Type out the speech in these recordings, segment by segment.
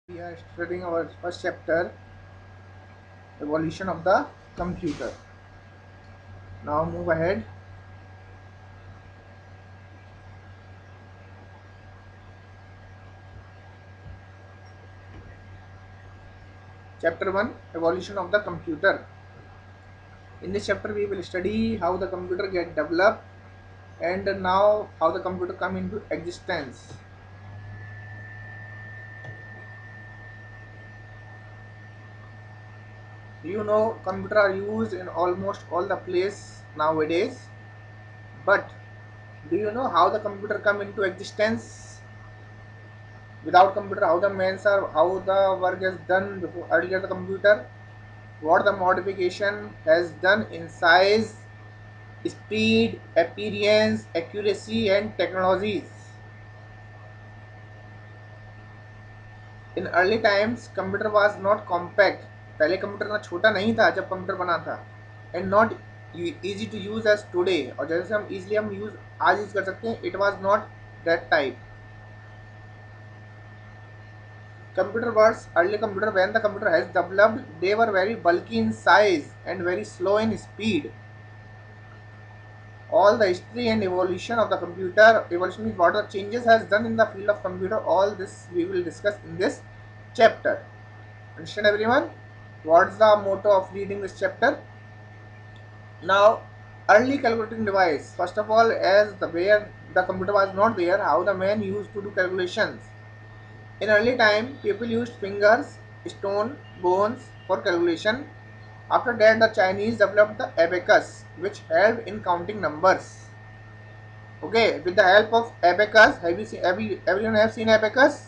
We are studying our first chapter, Evolution of the Computer. Now move ahead. Chapter 1, Evolution of the Computer. In this chapter we will study how the computer get developed and now how the computer come into existence. You know computer are used in almost all the place nowadays, but do you know how the computer come into existence? Without computer, how the mains are, how the work is done before earlier the computer, what the modification has done in size, speed, appearance, accuracy and technologies. In early times computer was not compact. पहले computer ना छोटा नहीं था जब computer बना था, and not easy to use as today, और जैसे हम easily हम यूज आज यूज कर सकते हैं, it was not that type. Computer was early computer, when the computer has developed, they were very bulky in size and very slow in speed. All the history and evolution of the computer, evolution is what the changes has done in the field of computer, all this we will discuss in this chapter. Understand everyone? What's the motto of reading this chapter? Now, early calculating device. First of all, as the where the computer was not there, how the man used to do calculations. In early time, people used fingers, stone, bones for calculation. After that, the Chinese developed the abacus, which helped in counting numbers. Okay, with the help of abacus, have you seen? Everyone have seen abacus?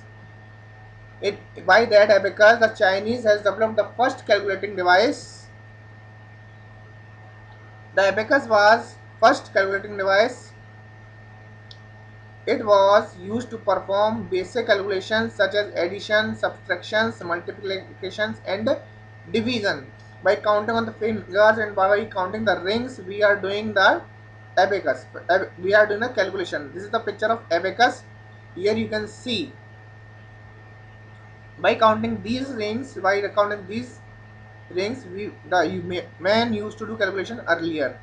It by that abacus, the Chinese has developed the first calculating device. The abacus was first calculating device. It was used to perform basic calculations such as addition, subtractions, multiplications, and division. By counting on the fingers and by counting the rings, we are doing the abacus. We are doing a calculation. This is the picture of abacus. Here you can see, by counting these rings, man used to do calculation earlier.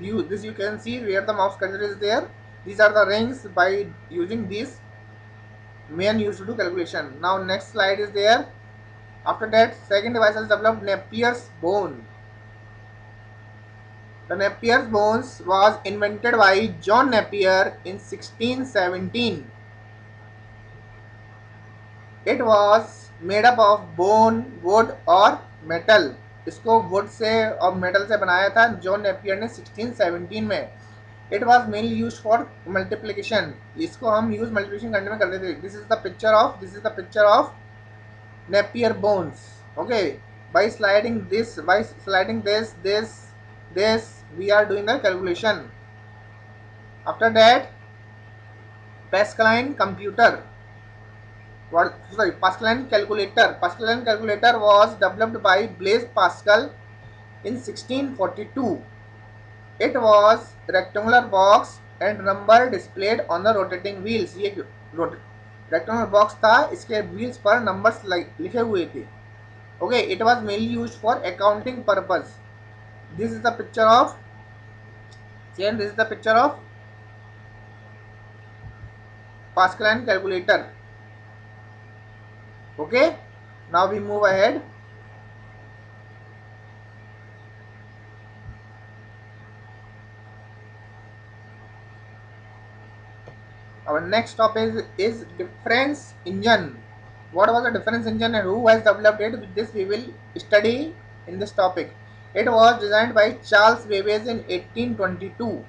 You can see where the mouse cursor is there. These are the rings. By using these, man used to do calculation. Now next slide is there. After that, second device has developed Napier's bone. The Napier's bones was invented by John Napier in 1617. It was made up of bone, wood और metal. इसको wood से और metal से बनाया था John Napier ने 1617 में. It was mainly used for multiplication. इसको हम use multiplication करने में करते थे. This is the picture of Napier bones. Okay, by sliding this, we are doing the calculation. After that, Pascaline computer. Pascaline calculator. Pascaline calculator was developed by Blaise Pascal in 1642. It was rectangular box and number displayed on the rotating wheels. ये rectangular box था, इसके wheels पर numbers लिखे हुए थे. Okay, it was mainly used for accounting purpose. This is the picture of Pascaline calculator. Okay, now we move ahead. Our next topic is difference engine. What was the difference engine and who has developed it? With this we will study in this topic. It was designed by Charles Babbage in 1822.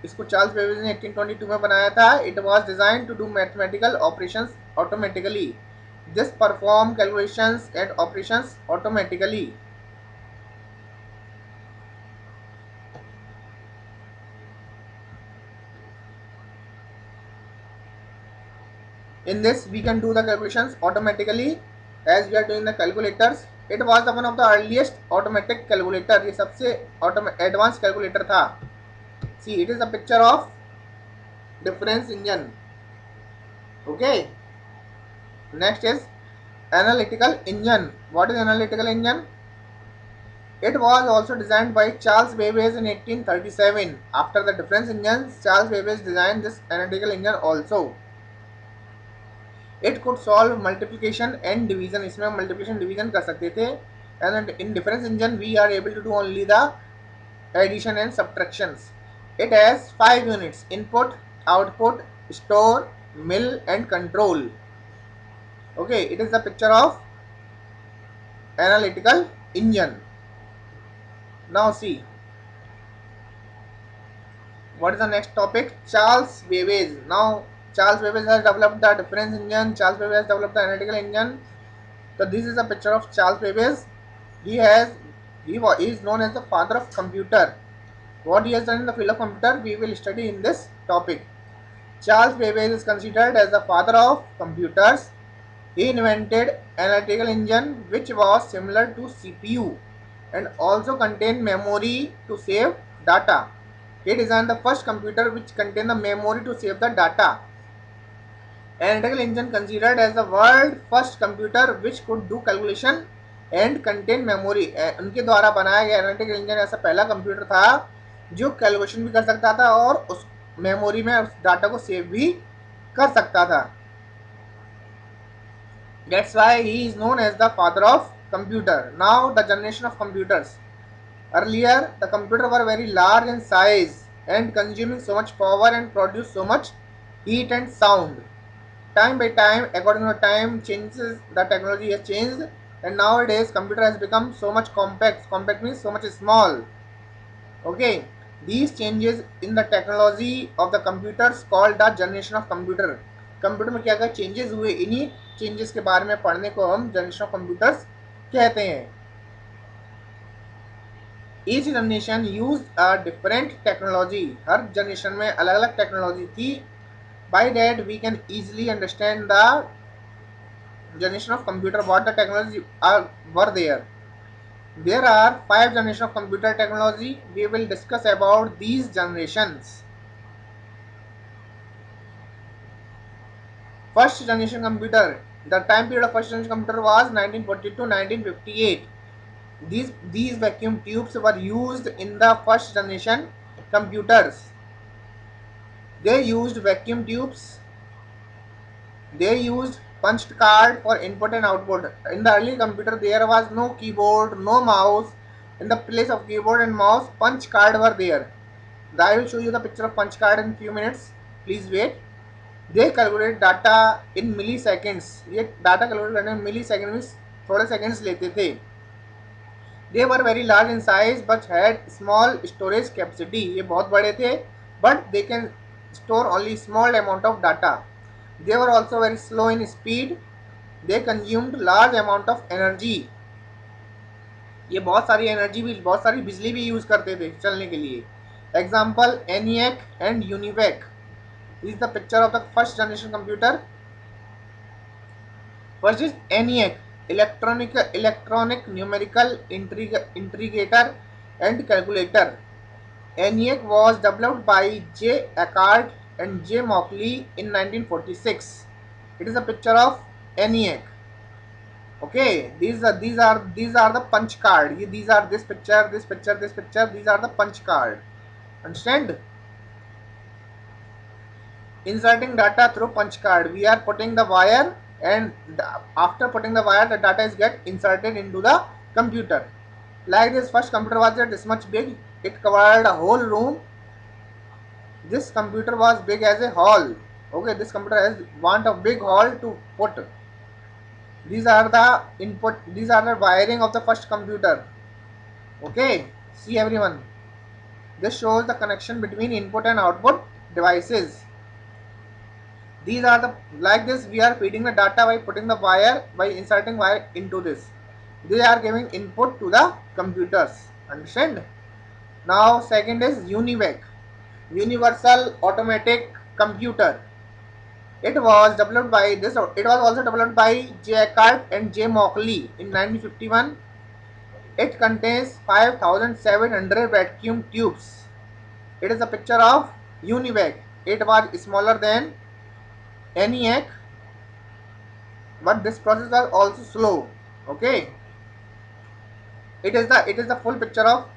इसको Charles Babbage ने 1822 में बनाया था. It was designed to do mathematical operations automatically. This perform calculations and operations automatically. In this we can do the calculations automatically as we are doing the calculators. It was the one of the earliest automatic calculator. ये सबसे advanced calculator था. See, it is a picture of difference engine. Okay, next is Analytical engine. What is analytical engine? It was also designed by Charles Babbage in 1837. After the difference engines, Charles Babbage designed this analytical engine also. It could solve multiplication and division. इसमें हम multiplication division कर सकते थे. And in difference engine we are able to do only the addition and subtractions. It has 5 units: input, output, store, mill and control. Okay, it is the picture of analytical engine. Now see, what is the next topic? Charles Babbage. Now Charles Babbage has developed the difference engine. Charles Babbage has developed the analytical engine. So this is a picture of Charles Babbage. He is known as the father of computer. What he has done in the field of computer we will study in this topic. Charles Babbage is considered as the father of computers. He invented analytical engine which was similar to CPU and also contained memory to save data. He designed the first computer which contained the memory to save the data. Analytical engine considered as the world first computer which could do calculation and contain memory. उनके द्वारा बनाया गया analytical engine ऐसा पहला computer था जो calculation भी कर सकता था और उस मेमोरी में उस डाटा को सेव भी कर सकता था. That's why he is known as the father of computer. Now the generation of computers. Earlier the computers were very large in size and consuming so much power and produce so much heat and sound. Time by time, according to time changes, the technology has changed and nowadays computer has become so much compact. Compact means so much small. Okay, these changes in the technology of the computers called the generation of computer. Computer में क्या क्या changes हुए, इन्हीं changes के बारे में पढ़ने को हम जनरेशन ऑफ कंप्यूटर्स कहते हैं. Each generation use a different technology. Her generation में अलग अलग टेक्नोलॉजी थी. By that we can easily understand the generation of computer, what the technology were there. There are 5 generations of computer technology. We will discuss about these generations. First generation computer. The time period of first generation computer was 1942 to 1958. These vacuum tubes were used in the first generation computers. They used vacuum tubes. They used punched card for input and output. In the early computer there was no keyboard, no mouse. In the place of keyboard and mouse, punch card were there. I will show you the picture of punch card in few minutes. Please wait. They calculate data in milliseconds. ये data calculate करने में millisecond में थोड़े seconds लेते थे. They were very large in size but had small storage capacity. ये बहुत बड़े थे but they can store only small amount of data. They were also very slow in speed. They consumed large amount of energy. ये बहुत सारी energy भी, बहुत सारी बिजली भी यूज करते थे चलने के लिए. Example ENIAC and UNIVAC. This is the picture of the first generation computer. First is ENIAC, electronic numerical integrator and calculator. ENIAC was developed by J. Eckart and J. Mauchly in 1946. It is a picture of ENIAC. Okay, these are the punch card. These are this picture. These are the punch card. Understand? Inserting data through punch card. We are putting the wire, and after putting the wire, the data is get inserted into the computer. Like this first computer was this much big. It covered a whole room. This computer was big as a hall. Okay, this computer has want a big hall to put. These are the input. These are the wiring of the first computer. Okay, see everyone. This shows the connection between input and output devices. These are the, like this we are feeding the data by putting the wire, by inserting wire into this. They are giving input to the computers. Understand? Now second is UNIVAC, Universal Automatic Computer. It was developed by this. It was also developed by J. Eckart and J. Mauchly in 1951. It contains 5,700 vacuum tubes. It is a picture of UNIVAC. It was smaller than ENIAC. but this process was also slow. Okay, it is the full picture of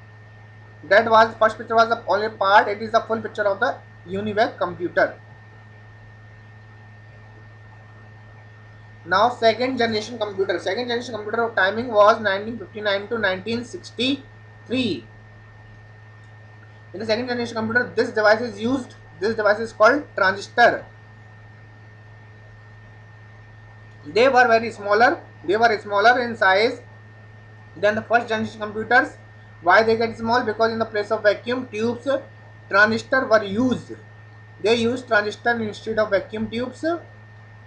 that was first picture was the only part. It is the full picture of the UNIVAC computer. Now second generation computer of timing was 1959 to 1963. In the second generation computer, this device is called transistor. They were smaller in size than the first generation computers. Why they get small? Because in the place of vacuum tubes, transistor were used. They used transistor instead of vacuum tubes.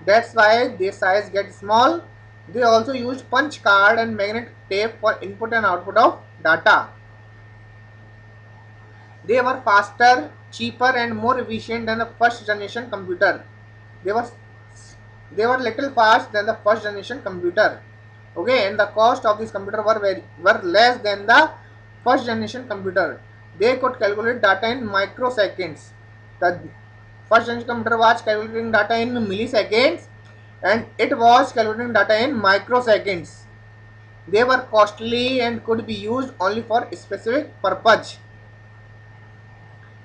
That's why their size gets small. They also used punch card and magnetic tape for input and output of data. They were faster, cheaper and more efficient than the first generation computer. They were they were little fast than the first generation computer. Okay, and the cost of this computer were less than the first generation computer. They could calculate data in microseconds. The first generation computer was calculating data in milliseconds, and it was calculating data in microseconds. They were costly and could be used only for specific purpose.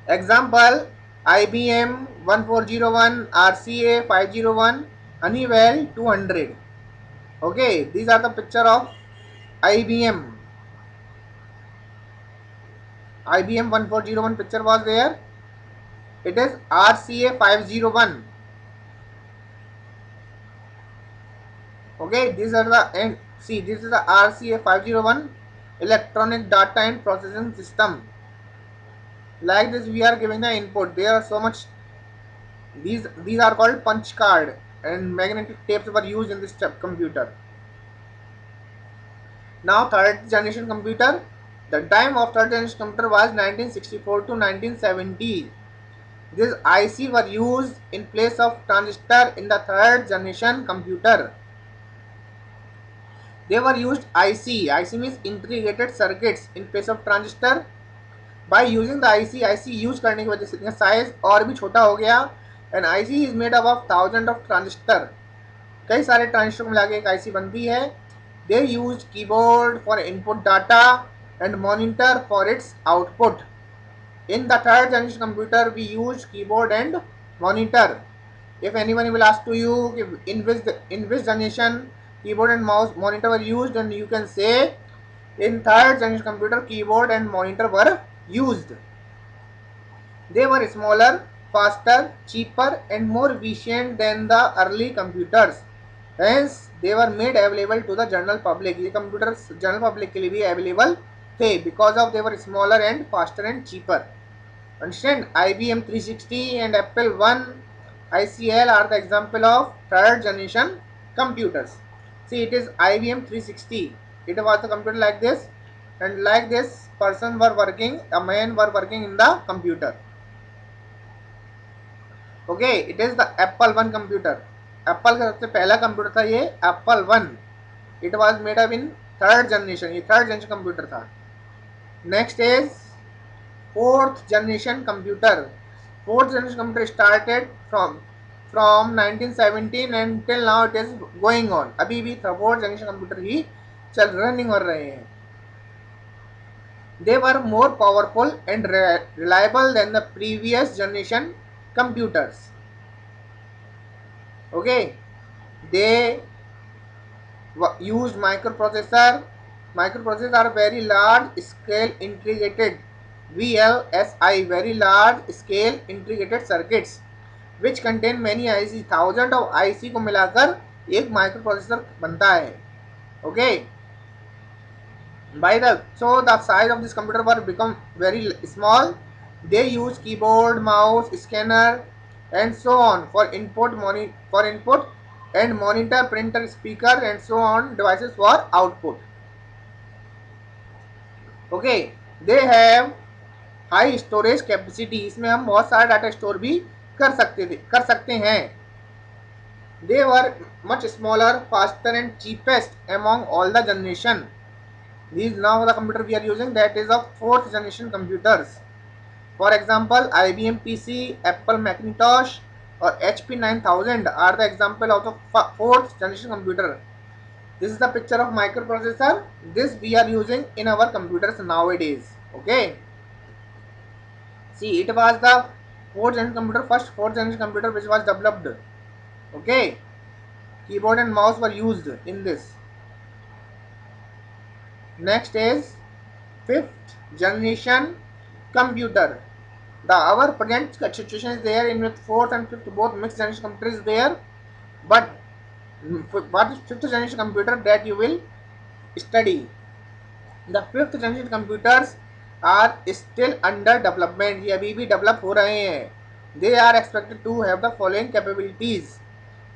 Example: IBM 1401, RCA 501, Honeywell 200. Okay, these are the picture of IBM. IBM 1401 picture was there. It is RCA 501. Okay, these are the and see this is the RCA 501 electronic data and processing system. Like this, we are giving the input. There are so much. These are called punch card, and magnetic tapes were used in this computer. Now third generation computer. The time of third generation computer was 1964 to 1970. These IC were used in place of transistor in the third generation computer. They were used IC. IC means integrated circuits in place of transistor. By using the IC use करने की वजह से size और भी छोटा हो गया. And IC is made up of thousands of transistor. कई सारे ट्रांजिस्टर को मिला के एक IC बनती है. They used keyboard for input data and monitor for its output. In the third generation computer, we use keyboard and monitor. If anyone will ask to you in which generation keyboard and mouse monitor were used, then you can say in third generation computer keyboard and monitor were used. They were smaller, faster, cheaper and more efficient than the early computers. Hence, they were made available to the general public. ये computers general public के लिए भी available थे because of they were smaller and faster and cheaper. Understand? IBM 360 and Apple I ICL are the example of third generation computers. See, it is IBM 360. It was a computer like this, and like this person were working, a man were working in the computer. Okay, it is the Apple I computer. Apple का सबसे पहला computer था ये Apple I. It was made up in third generation. ये third generation computer था. Next is fourth generation computer. Fourth generation computer started from 1917 and till now it is going on. अभी भी fourth generation computer ही चल running हो रहे हैं. They were more powerful and reliable than the previous generation computers. Okay, they used microprocessor. Microprocessors are very large scale integrated VLSI, very large scale integrated circuits, which contain many IC. Thousands of IC को मिलाकर एक microprocessor बनता है. Okay. So the size of this computer were become very small. They use keyboard, mouse, scanner, and so on for input, and monitor, printer, speaker, and so on devices for output. Okay, they have high storage capacity. इसमें हम बहुत सारा data store भी कर सकते हैं. They were much smaller, faster, and cheapest among all the generation. These now the computer we are using, that is of fourth generation computers. For example, IBM PC, Apple Macintosh, और HP 9000 are the example of the fourth generation computer. This is the picture of microprocessor. This we are using in our computers nowadays. Okay. See, it was the fourth generation computer, first fourth generation computer which was developed. Okay. Keyboard and mouse were used in this. Next is fifth generation computer. The our present situation is there in with fourth and fifth both mixed generation computer is there. But what is fifth generation computer that you will study? The fifth generation computers are still under development. ये अभी भी develop हो रहे हैं. They are expected to have the following capabilities.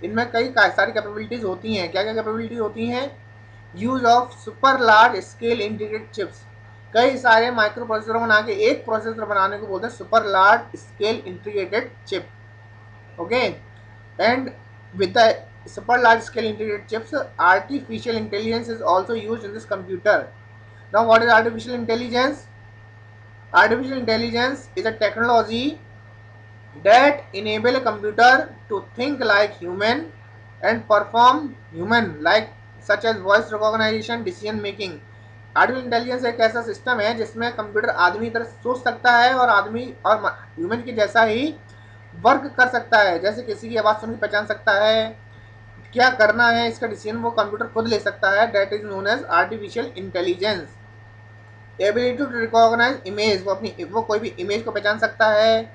इनमें कई सारी capabilities होती हैं. क्या क्या कैपेबिलिटीज होती हैं? Use of super large scale integrated chips. कई सारे माइक्रो प्रोसेसर बना के एक प्रोसेसर बनाने को बोलते हैं super large scale integrated chip. Okay. And with the super large scale integrated chips, artificial intelligence is also used in this computer. Now what is artificial intelligence? Artificial intelligence is a technology that enable a computer to think like human and perform human like such as voice recognition, decision making. Artificial intelligence एक ऐसा system है जिसमें computer आदमी की तरह सोच सकता है और आदमी और ह्यूमन के जैसा ही वर्क कर सकता है. जैसे किसी की आवाज़ सुन के पहचान सकता है, क्या करना है इसका डिसीजन वो कंप्यूटर खुद ले सकता है. That is known as artificial intelligence. Ability to recognise image, वो कोई भी इमेज को पहचान सकता है,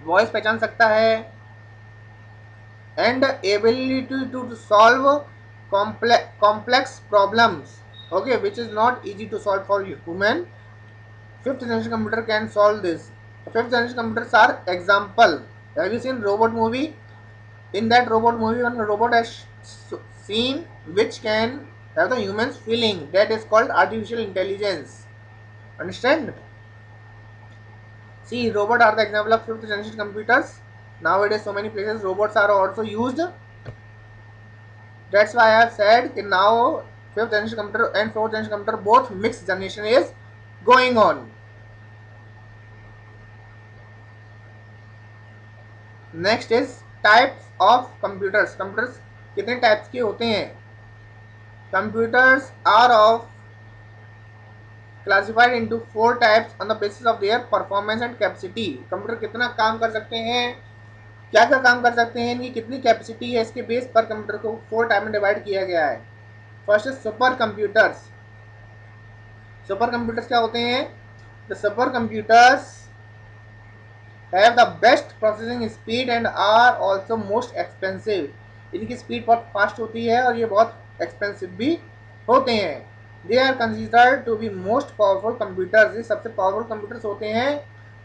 वॉइस पहचान सकता है. And ability to solve complex problems, okay, which is not easy to solve for human. Fifth generation computer can solve this. Fifth generation computers are example. Have you seen robot movie? In that robot movie, one robot has seen which can have the human's feeling. That is called artificial intelligence. Understand? See, robot are the example of fifth generation computers. Nowadays, so many places robots are also used. That's why I have said that now fifth generation computer and fourth generation computer both mixed generation is going on. Next is types of computers. Computers कितने types के होते हैं? Computers are of classified into 4 types on the basis of their performance and capacity. Computer कितना काम कर सकते हैं, क्या क्या काम कर सकते हैं, इनकी कितनी कैपेसिटी है, इसके बेस पर कंप्यूटर को 4 टाइप में डिवाइड किया गया है. First is super computers. Super computers क्या होते हैं? The super computers have the best processing speed and are also most expensive. इनकी स्पीड बहुत फास्ट होती है और ये बहुत एक्सपेंसिव भी होते हैं. They are considered to be most powerful computers. ये सबसे पावरफुल कंप्यूटर्स होते हैं.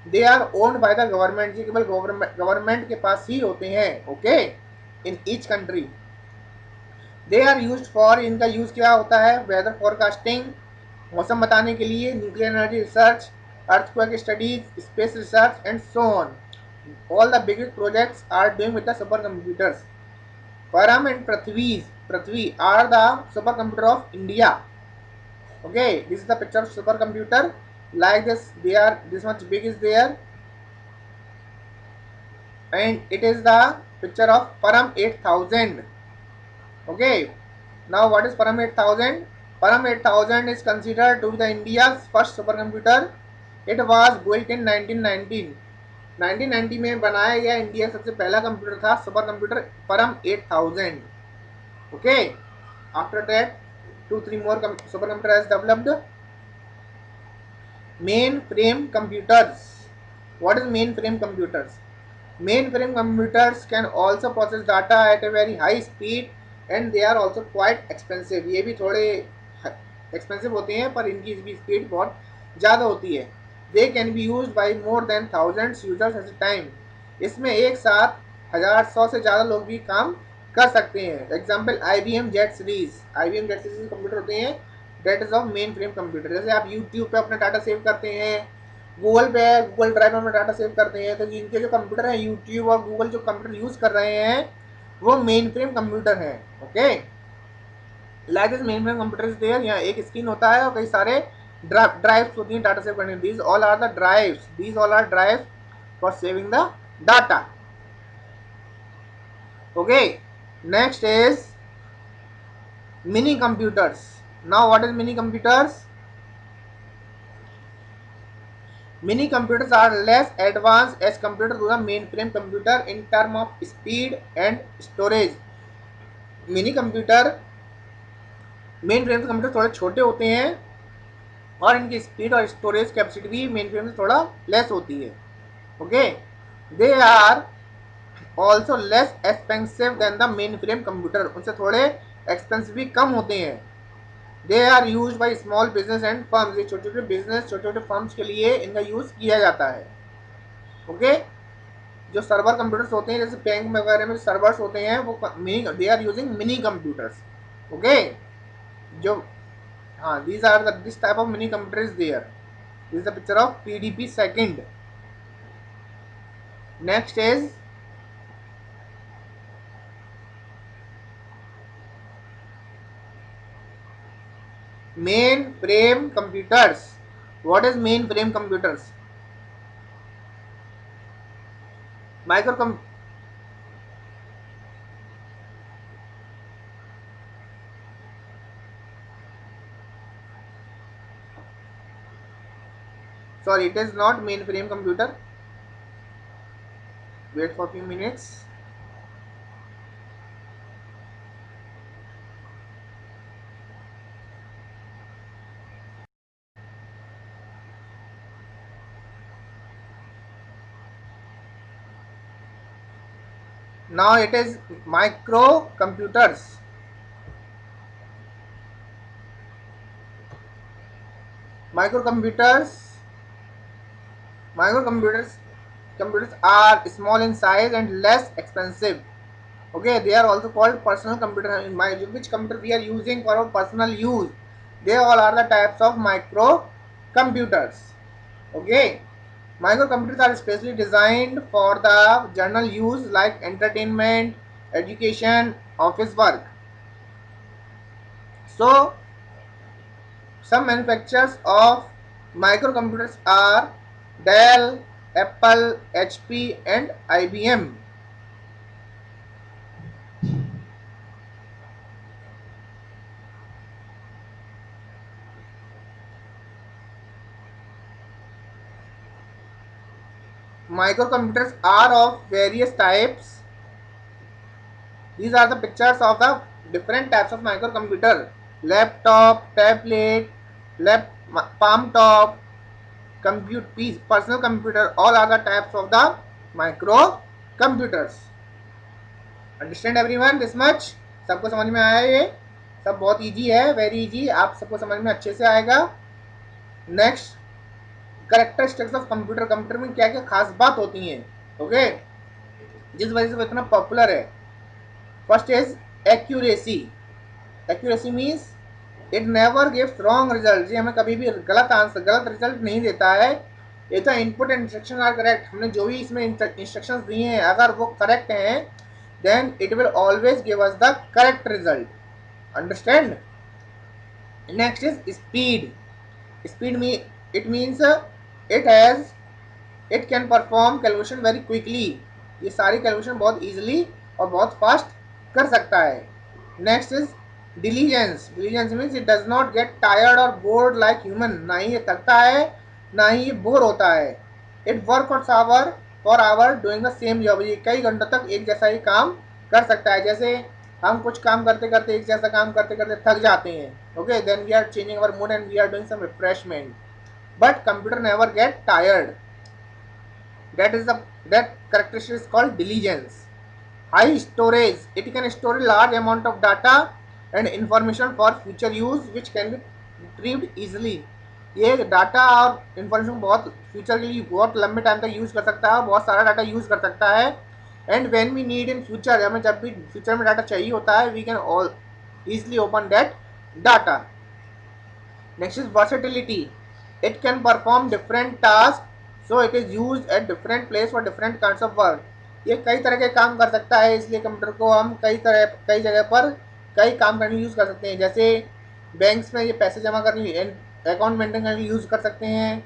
They are owned by the government. ये केवल गवर्नमेंट के पास ही होते हैं. Okay. In each country they are used for, इनका यूज क्या होता है? वेदर फोरकास्टिंग, मौसम बताने के लिए, nuclear energy research, earthquake studies, space research and so on. All the big projects are doing with the super computers. Param and Prithvi are the super computer of India. Okay, this is the picture of super computer. Like this, they are this much big is there, and it is the picture of Param 8000. Okay, now what is Param 8000? Param 8000 is considered to be the India's first supercomputer. It was built in 1919. 1990 में बनाया गया India सबसे पहला computer था super computer Param 8000. Okay, after that 2-3 more supercomputer has developed. Mainframe computers. What is mainframe computers? Mainframe computers can also process data at a very high speed and they are also quite expensive. ये भी थोड़े expensive होते हैं पर इनकी भी speed बहुत ज़्यादा होती है. They can be used by more than thousands users at a time. इसमें एक साथ 1,000 से ज़्यादा लोग भी काम कर सकते हैं. Example IBM jet series. IBM jet series computer होते हैं. That is of main frame computer. जैसे आप यूट्यूब पे अपना डाटा सेव करते हैं, गूगल पे गूगल ड्राइव में अपना डाटा सेव करते हैं, तो इनके जो कंप्यूटर हैं यूट्यूब और गूगल जो कंप्यूटर यूज़ कर रहे हैं वो मेन फ्रेम कंप्यूटर हैं. Okay, like this main frame computer is there. यहाँ एक स्क्रीन होता है और कई सारे ड्राइव्स होती हैं डाटा सेव करने. These all are the drives. These all are drives for saving the data. Okay, next is mini computers. Now what is mini computers? Mini computers are less advanced as compared to the mainframe computer in term of speed and storage. Mini computer main frame से computer थोड़े छोटे होते हैं और इनकी speed और storage capacity भी main frame से थोड़ा लेस होती है. Okay, they are also less expensive than the main frame computer. उनसे थोड़े एक्सपेंसिव भी कम होते हैं. They are use by small business and firms. ये छोटे छोटे बिजनेस, छोटे छोटे फर्म्स के लिए इनका यूज किया जाता है. ओके, जो सर्वर कंप्यूटर्स होते हैं जैसे बैंक वगैरह में सर्वर्स होते हैं वो they are using mini computers. Okay, जो हाँ, these are the this type of mini computer is there. This is the picture of PDP second. Next is mainframe computers. What is mainframe computers? Micro sorry, it is not mainframe computer. Wait for a few minutes. Now it is micro computers. Microcomputers computers are small in size and less expensive. Okay, they are also called personal computer. In my which computer we are using for our personal use, they all are the types of micro computers. Okay, microcomputers are specially designed for the general use like entertainment, education, office work. So some manufacturers of microcomputers are Dell, Apple, HP and IBM. Microcomputers are of various types. These are the pictures of the different types of microcomputer: laptop, tablet, palm top, compute piece, personal computer. All are the types of the microcomputers. Understand everyone this much? सबको समझ में आया? ये सब बहुत easy है, very easy, आप सबको समझ में अच्छे से आएगा. Next, characteristics of computer. Computer में क्या क्या खास बात होती हैं, ओके, जिस वजह से वो इतना पॉपुलर है. First is accuracy. Accuracy means it never gives wrong result. ये हमें कभी भी गलत रिजल्ट नहीं देता है. ये तो इनपुट इंस्ट्रक्शन आर करेक्ट. हमने जो भी इसमें इंस्ट्रक्शंस दिए हैं अगर वो करेक्ट हैं then it will always give us the correct result. Understand? Next is speed. Speed में it means it can perform calculation very quickly. ये सारी कैलकुलेशन बहुत इजीली और बहुत फास्ट कर सकता है. Next is diligence. Diligence means it does not get tired और बोर्ड लाइक ह्यूमन. ना ही ये थकता है ना ही ये बोर होता है. It work for hour doing the same job. ये कई घंटों तक एक जैसा ही काम कर सकता है. जैसे हम कुछ काम करते करते एक जैसा काम करते करते थक जाते हैं. Okay, then we are changing our mood and we are doing some refreshment. But computer never get tired. That characteristic is called diligence. High storage. It can store a large amount of data and information for future use which can be retrieved easily. ये data और information बहुत future के लिए बहुत लंबे time तक use कर सकता है, बहुत सारा डाटा यूज़ कर सकता है. And when we need in future, हमें जब भी फ्यूचर में डाटा चाहिए होता है we can all easily open that data. Next is versatility. It can perform different task so it is use at different place for different kinds of work. ये कई तरह के काम कर सकता है, इसलिए कंप्यूटर को हम कई जगह पर कई काम करने यूज़ कर सकते हैं. जैसे बैंक्स में ये पैसे जमा करने, अकाउंट मेंटेन करने के लिए यूज़ कर सकते हैं.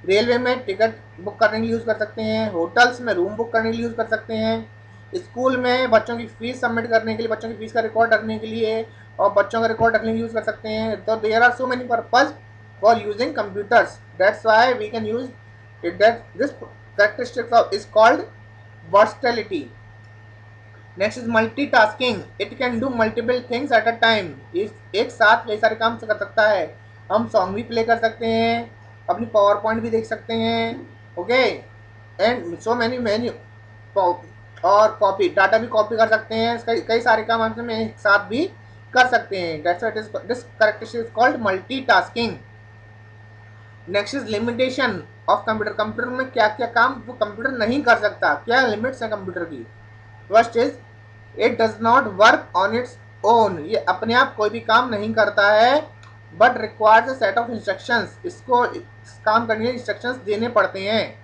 रेलवे में टिकट बुक करने के लिए यूज़ कर सकते हैं. होटल्स में रूम बुक करने के लिए यूज़ कर सकते हैं. स्कूल में बच्चों की फीस सबमिट करने के लिए, बच्चों की फीस का रिकॉर्ड रखने के लिए और बच्चों का रिकॉर्ड रखने के लिए यूज कर सकते हैं. तो there are so many purpose for using computers, that's why we can use it. That this characteristic of is called versatility. Next is multitasking. It can do multiple things at a time. एक साथ कई सारे काम कर सकता है. हम song भी प्ले कर सकते हैं, अपनी पावर पॉइंट भी देख सकते हैं, okay, and so many many, और कॉपी डाटा भी कॉपी कर सकते हैं. कई सारे काम हम एक साथ भी कर सकते हैं. That's why this characteristic is called multitasking. Next is limitation of computer. Computer में क्या क्या काम वो कंप्यूटर नहीं कर सकता, क्या लिमिट्स है कंप्यूटर की. First is it does not work on its own. ये अपने आप कोई भी काम नहीं करता है, but requires a set of instructions. इसको काम करने के लिए इंस्ट्रक्शंस देने पड़ते हैं.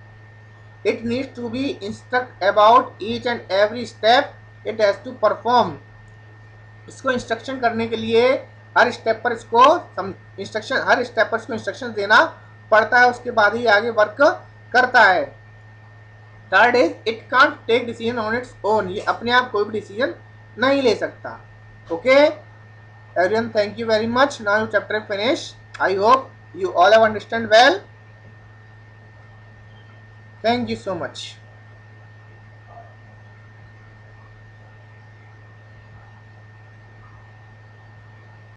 It needs to be instruct about each and every step it has to perform. इसको इंस्ट्रक्शन करने के लिए हर स्टेप पर इसको इंस्ट्रक्शन देना पड़ता है, उसके बाद ही आगे वर्क करता है. Third is it can't take decision on its own. ये अपने आप कोई भी डिसीजन नहीं ले सकता. Okay everyone, thank you very much. Now your chapter finish. I hope you all have understand well. Thank you so much.